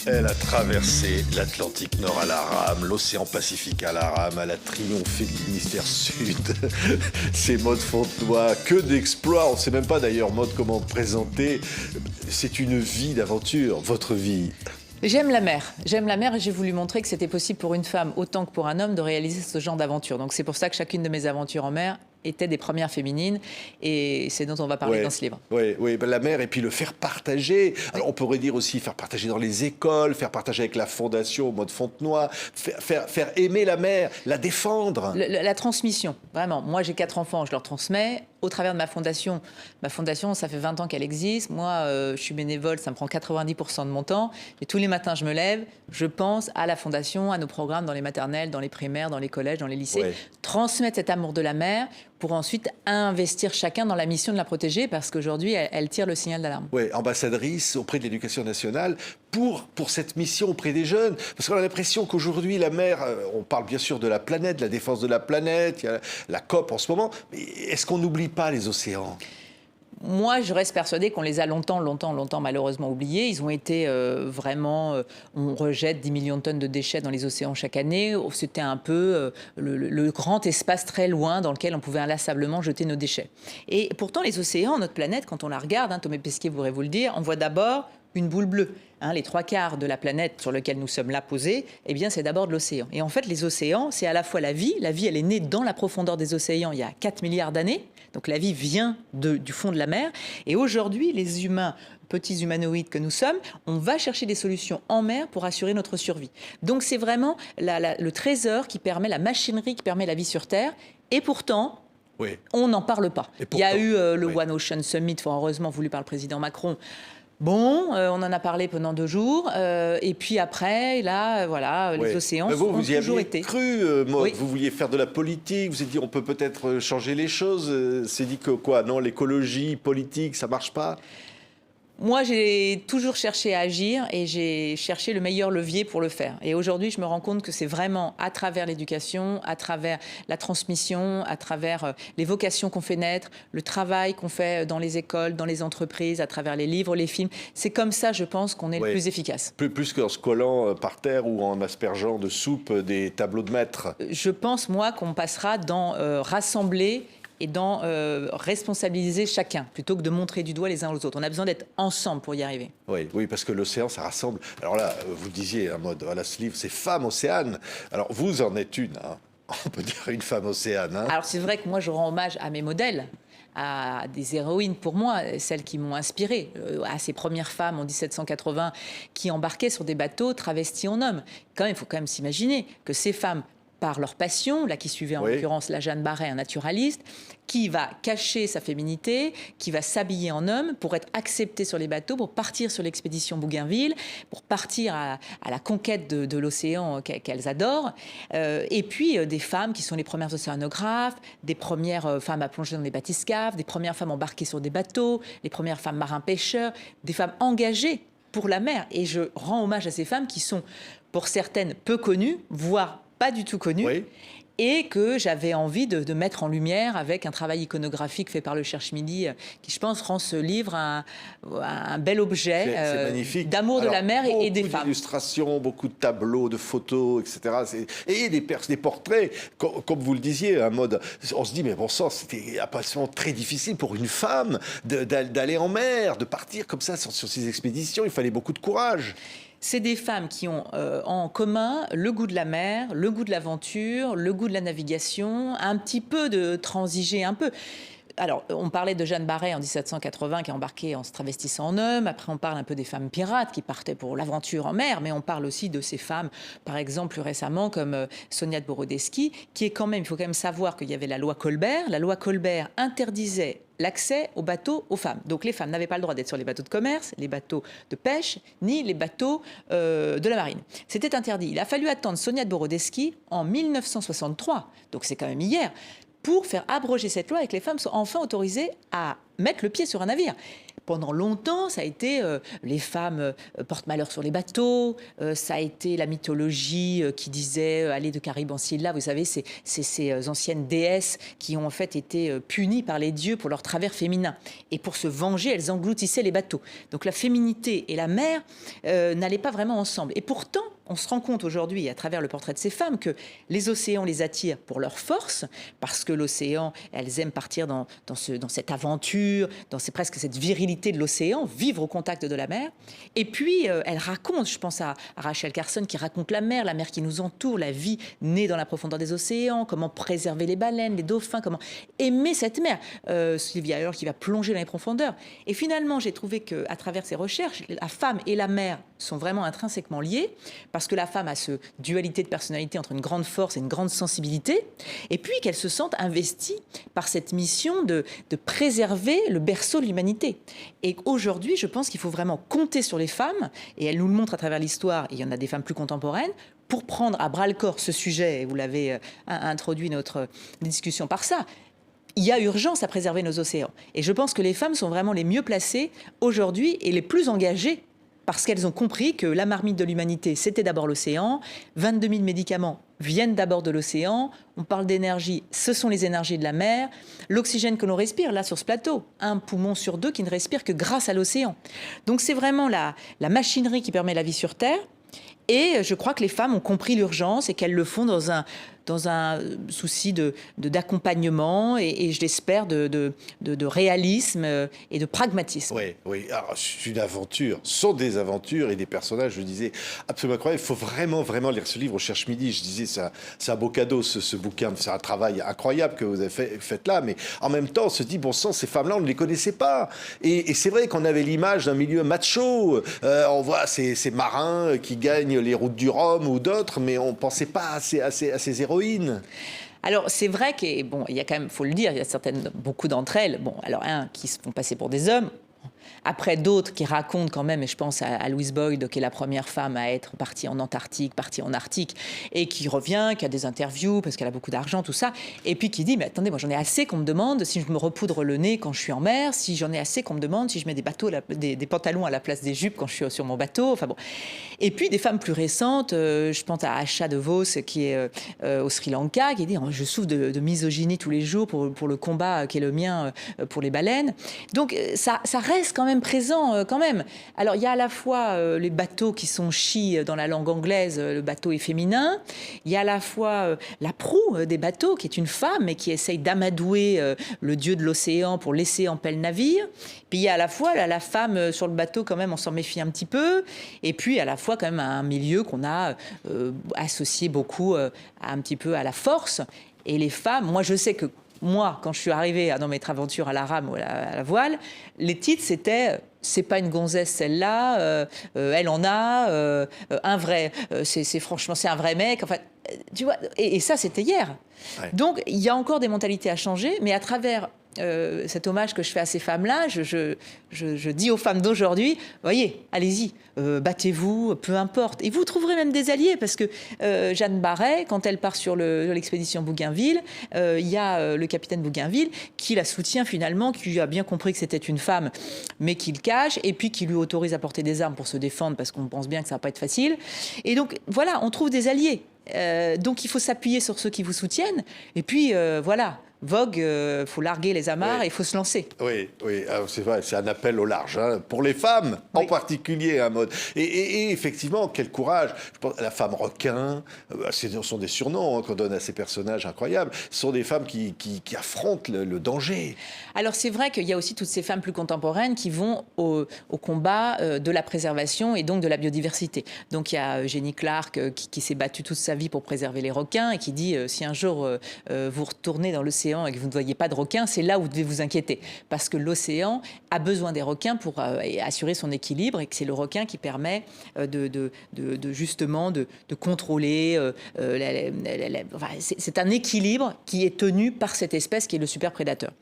Elle a traversé l'Atlantique Nord à la rame, l'océan Pacifique à la rame, elle a triomphé de l'hémisphère sud. C'est Maude Fontenoy, que d'exploits. On ne sait même pas d'ailleurs, Maude, comment présenter. C'est une vie d'aventure, votre vie. J'aime la mer et j'ai voulu montrer que c'était possible pour une femme autant que pour un homme de réaliser ce genre d'aventure. Donc c'est pour ça que chacune de mes aventures en mer étaient des premières féminines et c'est dont on va parler dans ce livre. Oui, ben la mer et puis le faire partager. Alors on pourrait dire aussi faire partager dans les écoles, faire partager avec la fondation Maude Fontenoy, faire aimer la mer, la défendre. La transmission, vraiment. Moi j'ai 4 enfants, je leur transmets au travers de ma fondation. Ma fondation, ça fait 20 ans qu'elle existe. Moi, je suis bénévole, ça me prend 90% de mon temps. Et tous les matins, je me lève, je pense à la fondation, à nos programmes dans les maternelles, dans les primaires, dans les collèges, dans les lycées. Ouais. Transmettre cet amour de la mer pour ensuite investir chacun dans la mission de la protéger parce qu'aujourd'hui, elle tire le signal d'alarme. Oui, ambassadrice auprès de l'Éducation nationale pour cette mission auprès des jeunes. Parce qu'on a l'impression qu'aujourd'hui, la mer, on parle bien sûr de la planète, de la défense de la planète, il y a la COP en ce moment, mais est-ce qu'on n'oublie pas les océans ? Moi, je reste persuadée qu'on les a longtemps malheureusement oubliés. Ils ont été on rejette 10 millions de tonnes de déchets dans les océans chaque année. C'était un peu le grand espace très loin dans lequel on pouvait inlassablement jeter nos déchets. Et pourtant, les océans, notre planète, quand on la regarde, Thomas Pesquet voudrait vous le dire, on voit d'abord une boule bleue. Les 3/4 de la planète sur laquelle nous sommes là posés, eh bien, c'est d'abord de l'océan. Et en fait, les océans, c'est à la fois la vie. La vie, elle est née dans la profondeur des océans il y a 4 milliards d'années. Donc la vie vient du fond de la mer. Et aujourd'hui, les humains, petits humanoïdes que nous sommes, on va chercher des solutions en mer pour assurer notre survie. Donc c'est vraiment le trésor qui permet, la machinerie qui permet la vie sur Terre. Et pourtant, oui, on n'en parle pas. Il y a eu le One Ocean Summit, fort heureusement voulu par le président Macron. Bon, on en a parlé pendant 2 jours, et puis après, là, voilà, les océans ont toujours été. Cru, Maude, oui. Vous vouliez faire de la politique, vous vous êtes dit on peut peut-être changer les choses, c'est dit que quoi, non, l'écologie, politique, ça marche pas ? Moi, j'ai toujours cherché à agir et j'ai cherché le meilleur levier pour le faire. Et aujourd'hui, je me rends compte que c'est vraiment à travers l'éducation, à travers la transmission, à travers les vocations qu'on fait naître, le travail qu'on fait dans les écoles, dans les entreprises, à travers les livres, les films. C'est comme ça, je pense, qu'on est le plus efficace. Plus qu'en se collant par terre ou en aspergeant de soupe des tableaux de maître. Je pense, moi, qu'on passera dans rassembler et dans responsabiliser chacun, plutôt que de montrer du doigt les uns aux autres. On a besoin d'être ensemble pour y arriver. Oui, parce que l'océan, ça rassemble. Alors là, vous disiez, en mode, voilà, ce livre, c'est Femme Océane. Alors, vous en êtes une, hein. On peut dire une femme océane. Hein. Alors, c'est vrai que moi, je rends hommage à mes modèles, à des héroïnes pour moi, celles qui m'ont inspirée, à ces premières femmes en 1780 qui embarquaient sur des bateaux travestis en hommes. Il faut quand même s'imaginer que ces femmes, par leur passion, là qui suivait en l'occurrence la Jeanne Barret, un naturaliste, qui va cacher sa féminité, qui va s'habiller en homme pour être acceptée sur les bateaux, pour partir sur l'expédition Bougainville, pour partir à la conquête de l'océan qu'elles adorent. Et puis des femmes qui sont les premières océanographes, des premières femmes à plonger dans les bathyscaphes, des premières femmes embarquées sur des bateaux, les premières femmes marins-pêcheurs, des femmes engagées pour la mer. Et je rends hommage à ces femmes qui sont, pour certaines, peu connues, voire pas du tout connu, et que j'avais envie de mettre en lumière avec un travail iconographique fait par le Cherche-Midi, qui, je pense, rend ce livre un bel objet d'amour de la mer et des femmes. Beaucoup d'illustrations, beaucoup de tableaux, de photos, etc. Et des portraits, comme vous le disiez, un mode. On se dit, mais bon sang, c'était absolument très difficile pour une femme d'aller en mer, de partir comme ça sur ces expéditions. Il fallait beaucoup de courage. C'est des femmes qui ont en commun le goût de la mer, le goût de l'aventure, le goût de la navigation, un petit peu de transiger un peu. Alors, on parlait de Jeanne Barret en 1780 qui a embarqué en se travestissant en homme. Après, on parle un peu des femmes pirates qui partaient pour l'aventure en mer. Mais on parle aussi de ces femmes, par exemple, plus récemment, comme Sonia de Borodeschi, qui est quand même, il faut quand même savoir qu'il y avait la loi Colbert. La loi Colbert interdisait l'accès aux bateaux aux femmes. Donc les femmes n'avaient pas le droit d'être sur les bateaux de commerce, les bateaux de pêche, ni les bateaux de la marine. C'était interdit. Il a fallu attendre Sonia de Borodeschi en 1963, donc c'est quand même hier, pour faire abroger cette loi et que les femmes soient enfin autorisées à mettre le pied sur un navire. Pendant longtemps, ça a été les femmes portent malheur sur les bateaux, ça a été la mythologie qui disait aller de Caraïbes en Scylla. Vous savez, c'est ces anciennes déesses qui ont en fait été punies par les dieux pour leur travers féminin. Et pour se venger, elles engloutissaient les bateaux. Donc la féminité et la mer n'allaient pas vraiment ensemble. Et pourtant, on se rend compte aujourd'hui, à travers le portrait de ces femmes, que les océans les attirent pour leur force, parce que l'océan, elles aiment partir dans cette aventure, presque cette virilité de l'océan, vivre au contact de la mer. Et puis, elles racontent, je pense à Rachel Carson qui raconte la mer qui nous entoure, la vie née dans la profondeur des océans, comment préserver les baleines, les dauphins, comment aimer cette mer. Sylvia Earle qui va plonger dans les profondeurs. Et finalement, j'ai trouvé qu'à travers ces recherches, la femme et la mer sont vraiment intrinsèquement liées, parce que la femme a ce dualité de personnalité entre une grande force et une grande sensibilité, et puis qu'elle se sente investie par cette mission de préserver le berceau de l'humanité. Et aujourd'hui, je pense qu'il faut vraiment compter sur les femmes, et elle nous le montre à travers l'histoire, et il y en a des femmes plus contemporaines, pour prendre à bras-le-corps ce sujet, et vous l'avez introduit notre discussion par ça. Il y a urgence à préserver nos océans. Et je pense que les femmes sont vraiment les mieux placées aujourd'hui et les plus engagées, parce qu'elles ont compris que la marmite de l'humanité, c'était d'abord l'océan. 22 000 médicaments viennent d'abord de l'océan. On parle d'énergie, ce sont les énergies de la mer. L'oxygène que l'on respire, là, sur ce plateau, 1 poumon sur 2 qui ne respire que grâce à l'océan. Donc c'est vraiment la machinerie qui permet la vie sur Terre. Et je crois que les femmes ont compris l'urgence et qu'elles le font dans un souci d'accompagnement et je l'espère, de réalisme et de pragmatisme. Oui. Alors, c'est une aventure. Ce sont des aventures et des personnages, je disais, absolument incroyables. Il faut vraiment, vraiment lire ce livre au Cherche Midi. Je disais, c'est un beau cadeau, ce bouquin. C'est un travail incroyable que vous avez fait là. Mais en même temps, on se dit, bon sang, ces femmes-là, on ne les connaissait pas. Et c'est vrai qu'on avait l'image d'un milieu macho. On voit ces marins qui gagnent les routes du Rhum ou d'autres, mais on ne pensait pas à ces héroïnes. Alors, c'est vrai qu'il y a quand même, il faut le dire, il y a beaucoup d'entre elles, qui se font passer pour des hommes. Après, d'autres qui racontent quand même, et je pense à Louise Boyd, qui est la première femme à être partie en Antarctique, partie en Arctique, et qui revient, qui a des interviews, parce qu'elle a beaucoup d'argent, tout ça, et puis qui dit, mais attendez, moi j'en ai assez qu'on me demande si je me repoudre le nez quand je suis en mer, si j'en ai assez qu'on me demande si je mets des pantalons à la place des jupes quand je suis sur mon bateau, enfin bon. Et puis des femmes plus récentes, je pense à Asha De Vos, qui est au Sri Lanka, qui dit, je souffre de misogynie tous les jours pour le combat qui est le mien pour les baleines. Donc ça reste quand même présent quand même. Alors il y a à la fois les bateaux qui sont she dans la langue anglaise, le bateau est féminin. Il y a à la fois la proue des bateaux qui est une femme et qui essaye d'amadouer le dieu de l'océan pour laisser en paix le navire. Puis il y a à la fois la femme sur le bateau quand même, on s'en méfie un petit peu. Et puis à la fois quand même un milieu qu'on a associé beaucoup un petit peu à la force. Et les femmes, moi je sais que moi, quand je suis arrivée dans mes aventures à la rame ou à la voile, les titres, c'était « c'est pas une gonzesse celle-là, elle en a, un vrai, franchement, c'est un vrai mec ». Enfin, tu vois, et ça, c'était hier. Ouais. Donc, il y a encore des mentalités à changer, mais à travers cet hommage que je fais à ces femmes-là, je dis aux femmes d'aujourd'hui, voyez, allez-y, battez-vous, peu importe. Et vous trouverez même des alliés, parce que Jeanne Barret, quand elle part sur l'expédition Bougainville, il y a le capitaine Bougainville qui la soutient finalement, qui a bien compris que c'était une femme, mais qui le cache, et puis qui lui autorise à porter des armes pour se défendre, parce qu'on pense bien que ça ne va pas être facile. Et donc, voilà, on trouve des alliés. Donc, il faut s'appuyer sur ceux qui vous soutiennent. Et puis, voilà. Vogue, faut larguer les amarres et il faut se lancer. Oui, c'est vrai, c'est un appel au large, hein, pour les femmes en particulier, un mode. Et effectivement, quel courage. Je pense, la femme requin, ce sont des surnoms qu'on donne à ces personnages incroyables. Ce sont des femmes qui affrontent le danger. Alors c'est vrai qu'il y a aussi toutes ces femmes plus contemporaines qui vont au combat de la préservation et donc de la biodiversité. Donc il y a Jenny Clark qui s'est battue toute sa vie pour préserver les requins et qui dit si un jour vous retournez dans l'océan et que vous ne voyez pas de requins, c'est là où vous devez vous inquiéter. Parce que l'océan a besoin des requins pour assurer son équilibre et que c'est le requin qui permet justement de contrôler. C'est un équilibre qui est tenu par cette espèce qui est le super prédateur.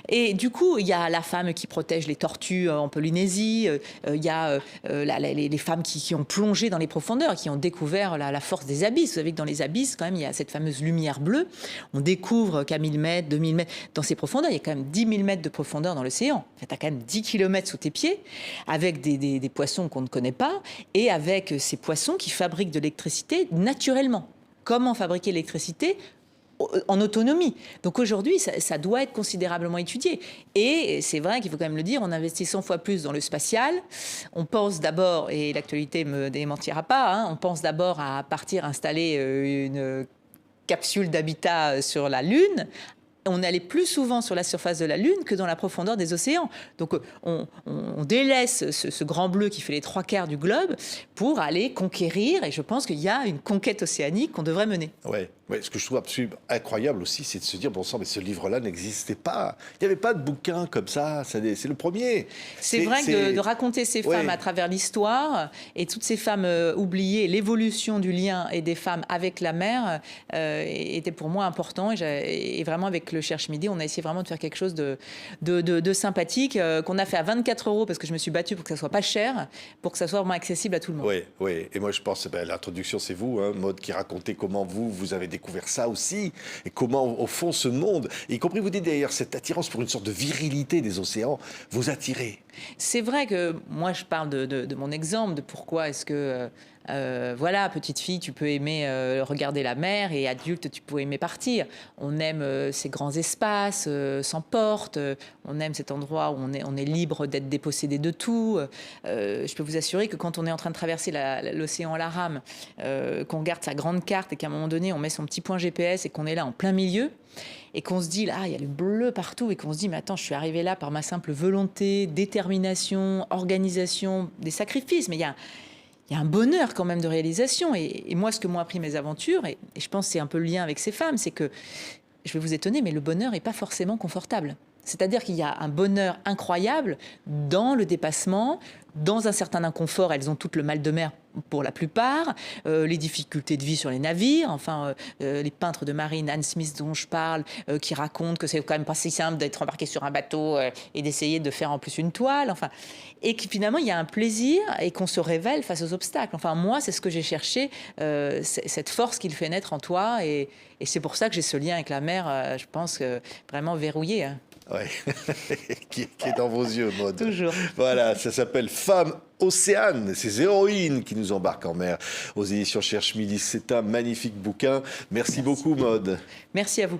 Et du coup, il y a la femme qui protège les tortues en Polynésie, il y a les femmes qui ont plongé dans les profondeurs, qui ont découvert la force des abysses. Vous savez que dans les abysses, quand même, il y a cette fameuse lumière bleue. On découvre qu'à 1000 mètres, mètres, 2000 mètres, dans ces profondeurs. Il y a quand même 10 000 mètres de profondeur dans l'océan. En fait, tu as quand même 10 kilomètres sous tes pieds, avec des poissons qu'on ne connaît pas, et avec ces poissons qui fabriquent de l'électricité naturellement. Comment fabriquer l'électricité en autonomie. Donc aujourd'hui, ça doit être considérablement étudié. Et c'est vrai qu'il faut quand même le dire, on investit 100 fois plus dans le spatial. On pense d'abord, et l'actualité ne me démentira pas, hein, on pense d'abord à partir installer une capsule d'habitat sur la Lune. On allait plus souvent sur la surface de la Lune que dans la profondeur des océans. Donc on délaisse ce grand bleu qui fait les 3/4 du globe pour aller conquérir. Et je pense qu'il y a une conquête océanique qu'on devrait mener. Ouais. Ouais, ce que je trouve absolument incroyable aussi, c'est de se dire, bon sang, mais ce livre-là n'existait pas. Il n'y avait pas de bouquin comme ça, c'est le premier. C'est vrai que de raconter ces femmes à travers l'histoire, et toutes ces femmes oubliées, l'évolution du lien et des femmes avec la mer, était pour moi important. Et vraiment, avec le Cherche Midi, on a essayé vraiment de faire quelque chose de sympathique, qu'on a fait à 24 € parce que je me suis battue pour que ça soit pas cher, pour que ça soit vraiment accessible à tout le monde. Oui, oui. Et moi, je pense, l'introduction, c'est vous, hein, Maude, qui racontez comment vous avez découvert ça aussi, et comment, au fond, ce monde, y compris, vous dites d'ailleurs, cette attirance pour une sorte de virilité des océans, vous attirez. C'est vrai que moi, je parle de mon exemple, de pourquoi est-ce que, voilà, petite fille, tu peux aimer regarder la mer, et adulte, tu peux aimer partir. On aime ces grands espaces sans porte, on aime cet endroit où on est libre d'être dépossédé de tout. Je peux vous assurer que quand on est en train de traverser l'océan à la rame, qu'on regarde sa grande carte et qu'à un moment donné, on met son petit point GPS et qu'on est là en plein milieu, et qu'on se dit, là, il y a le bleu partout, et qu'on se dit, mais attends, je suis arrivé là par ma simple volonté, détermination, organisation, des sacrifices, mais il y a un bonheur quand même de réalisation. Et moi, ce que m'ont appris mes aventures, et je pense que c'est un peu le lien avec ces femmes, c'est que, je vais vous étonner, mais le bonheur n'est pas forcément confortable. C'est-à-dire qu'il y a un bonheur incroyable dans le dépassement, dans un certain inconfort. Elles ont toutes le mal de mer pour la plupart, les difficultés de vie sur les navires, enfin, les peintres de marine, Anne Smith dont je parle, qui racontent que c'est quand même pas si simple d'être embarqué sur un bateau et d'essayer de faire en plus une toile, enfin, et que finalement il y a un plaisir et qu'on se révèle face aux obstacles. Enfin, moi, c'est ce que j'ai cherché, cette force qu'il fait naître en toi, et c'est pour ça que j'ai ce lien avec la mer, je pense, vraiment verrouillé. Hein. Ouais. qui est dans vos yeux, Maude. Toujours. Voilà, ça s'appelle Femmes Océanes, ces héroïnes qui nous embarquent en mer. Aux éditions Cherche Midi, c'est un magnifique bouquin. Merci beaucoup, Maude. Merci à vous.